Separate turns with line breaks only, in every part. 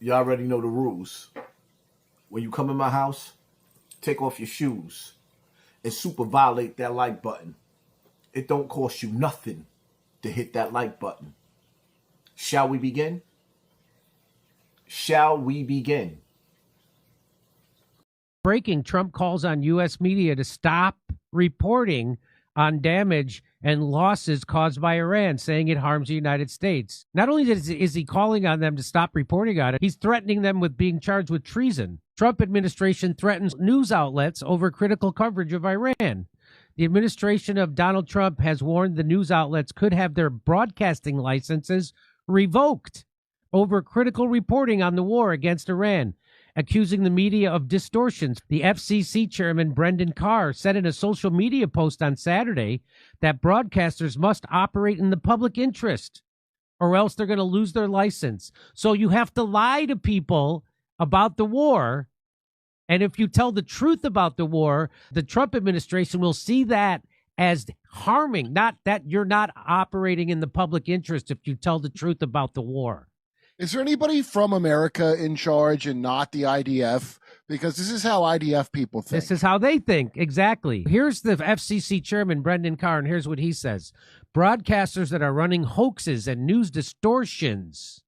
You already know the rules. When you come in my house, take off your shoes and super violate that like button. It don't cost you nothing to hit that like button. Shall we begin? Shall we begin?
Breaking, Trump calls on U.S. media to stop reporting on damage and losses caused by Iran, saying it harms the United States. Not only is he calling on them to stop reporting on it, he's threatening them with being charged with treason. Trump administration threatens news outlets over critical coverage of Iran. The administration of Donald Trump has warned the news outlets could have their broadcasting licenses revoked over critical reporting on the war against Iran, accusing the media of distortions. The FCC chairman, Brendan Carr, said in a social media post on Saturday that broadcasters must operate in the public interest or else they're going to lose their license. So you have to lie to people about the war. And if you tell the truth about the war, the Trump administration will see that as harming, not that you're not operating in the public interest if you tell the truth about the war.
Is there anybody from America in charge and not the IDF? Because this is how IDF people think.
This is how they think. Exactly. Here's the FCC chairman, Brendan Carr, and here's what he says. Broadcasters that are running hoaxes and news distortions,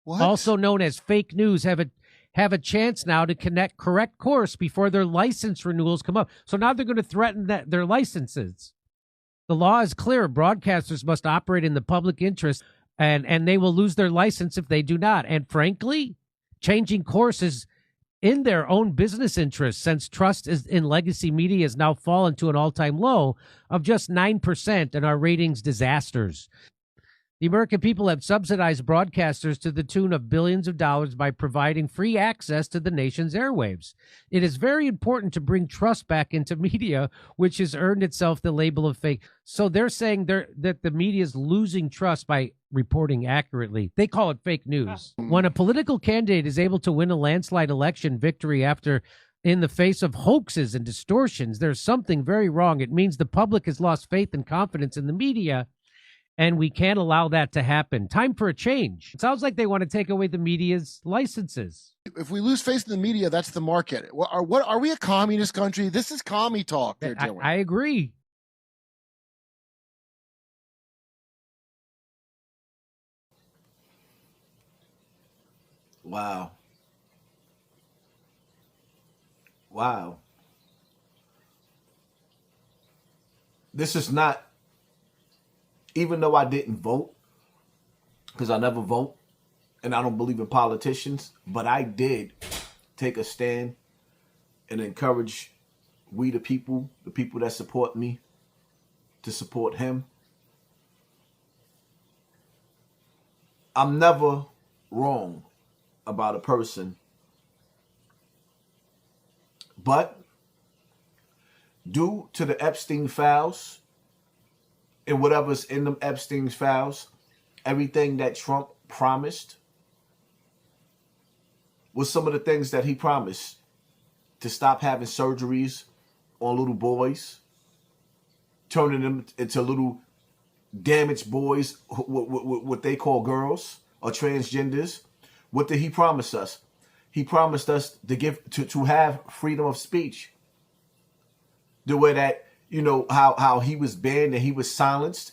also known as fake news, have a chance now to correct course before their license renewals come up. So now they're going to threaten their licenses. The law is clear. Broadcasters must operate in the public interest, and they will lose their license if they do not. And frankly, changing course is in their own business interest, since trust in legacy media has now fallen to an all-time low of just 9% and our ratings disasters. The American people have subsidized broadcasters to the tune of billions of dollars by providing free access to the nation's airwaves. It is very important to bring trust back into media, which has earned itself the label of fake. So they're saying that the media is losing trust by reporting accurately. They call it fake news. When a political candidate is able to win a landslide election victory after in the face of hoaxes and distortions, there's something very wrong. It means the public has lost faith and confidence in the media, and we can't allow that to happen. Time for a change. It sounds like they want to take away the media's licenses.
If we lose faith in the media, that's the market. What are we, a communist country? This is commie talk they're doing.
I agree.
Wow. Wow. This is not, even though I didn't vote, because I never vote, and I don't believe in politicians, but I did take a stand and encourage the people that support me, to support him. I'm never wrong about a person, but due to the Epstein files and whatever's in them Epstein files, everything that Trump promised was some of the things that he promised: to stop having surgeries on little boys, turning them into little damaged boys, what they call girls or transgenders. What did he promise us? He promised us to have freedom of speech. The way that, how he was banned and he was silenced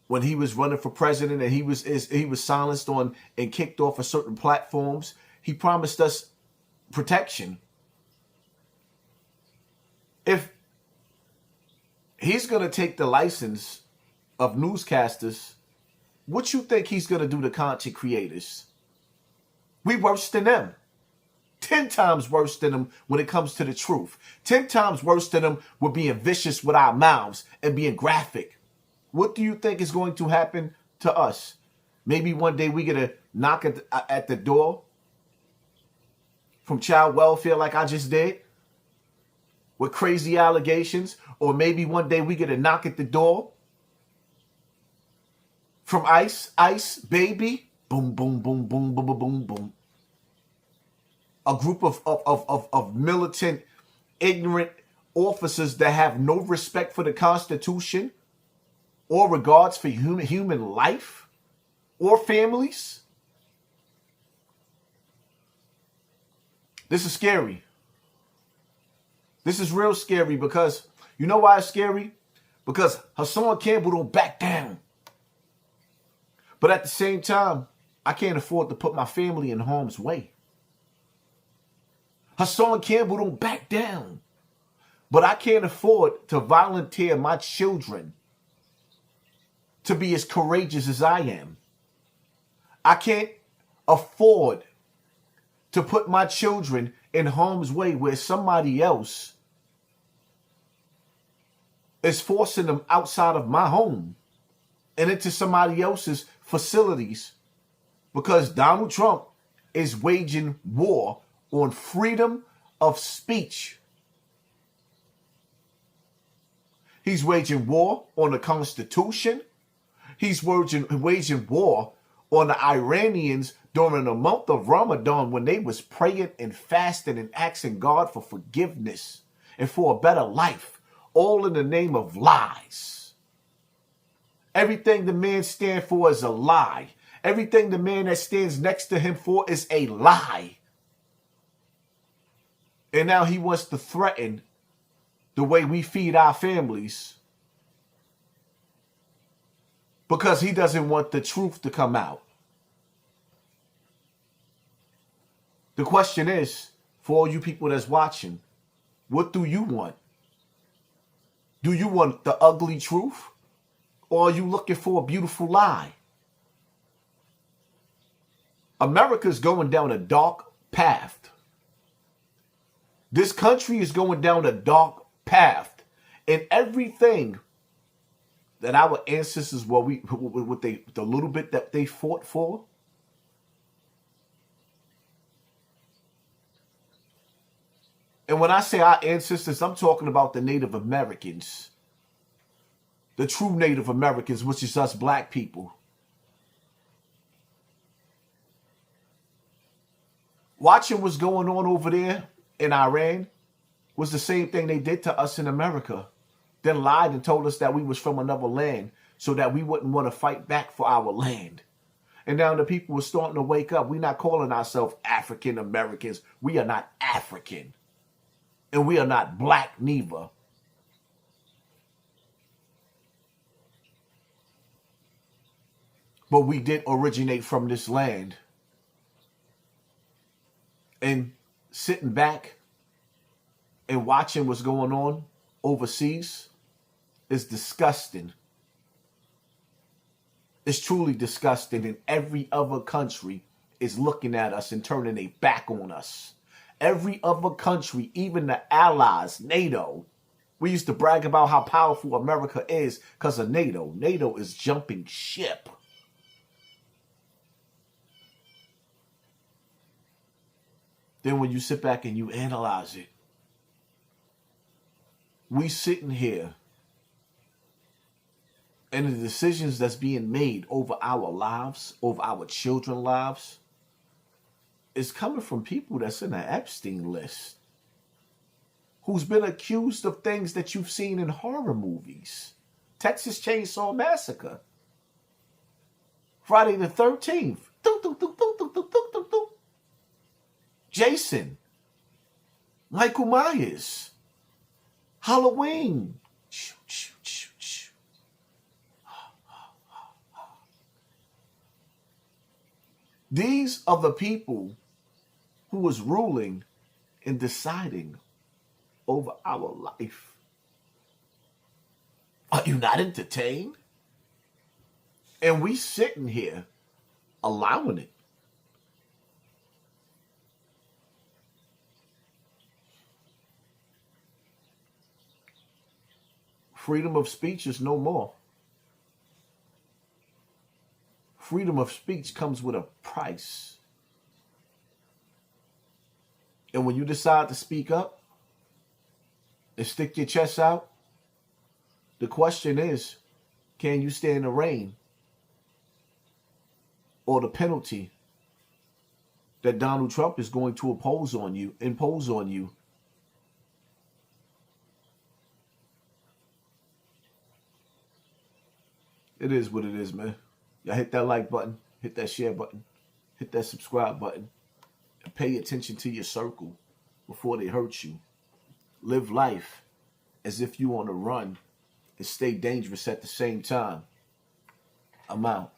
when he was running for president, and he was silenced on and kicked off of certain platforms. He promised us protection. If he's going to take the license of newscasters, what you think he's going to do to content creators? We worse than them. 10 times worse than them when it comes to the truth. 10 times worse than them with being vicious with our mouths and being graphic. What do you think is going to happen to us? Maybe one day we get a knock at the door from child welfare like I just did, with crazy allegations. Or maybe one day we get a knock at the door from ICE, baby. Boom, boom, boom, boom, boom, boom, boom, boom. A group of militant, ignorant officers that have no respect for the Constitution or regards for human life or families. This is scary. This is real scary because, you know why it's scary? Because Hassan Campbell don't back down. But at the same time, I can't afford to put my family in harm's way. Hassan Campbell don't back down. But I can't afford to volunteer my children to be as courageous as I am. I can't afford to put my children in harm's way where somebody else is forcing them outside of my home and into somebody else's facilities because Donald Trump is waging war on freedom of speech. He's waging war on the Constitution. He's waging war on the Iranians during the month of Ramadan when they was praying and fasting and asking God for forgiveness and for a better life, all in the name of lies. Everything the man stands for is a lie. Everything the man that stands next to him for is a lie. And now he wants to threaten the way we feed our families because he doesn't want the truth to come out. The question is, for all you people that's watching, what do you want? Do you want the ugly truth? Or are you looking for a beautiful lie? America's going down a dark path. This country is going down a dark path. And everything that our ancestors, the little bit that they fought for, and when I say our ancestors, I'm talking about the Native Americans, the true Native Americans, which is us black people. Watching what's going on over there in Iran was the same thing they did to us in America. Then lied and told us that we was from another land so that we wouldn't want to fight back for our land. And now the people are starting to wake up. We're not calling ourselves African Americans. We are not African. And we are not black neither. But we did originate from this land. And sitting back and watching what's going on overseas is disgusting. It's truly disgusting. And every other country is looking at us and turning their back on us. Every other country, even the allies, NATO. We used to brag about how powerful America is because of NATO. NATO is jumping ship. Then when you sit back and you analyze it, we sitting here and the decisions that's being made over our lives, over our children's lives, is coming from people that's in the Epstein list, who's been accused of things that you've seen in horror movies. Texas Chainsaw Massacre, Friday the 13th, Jason, Michael Myers, Halloween. These are the people who was ruling and deciding over our life. Are you not entertained? And we sitting here allowing it. Freedom of speech is no more. Freedom of speech comes with a price. And when you decide to speak up and stick your chest out, the question is, can you stand the rain or the penalty that Donald Trump is going to impose on you? It is what it is, man. Y'all hit that like button, hit that share button, hit that subscribe button. Pay attention to your circle before they hurt you. Live life as if you on a run and stay dangerous at the same time. I'm out.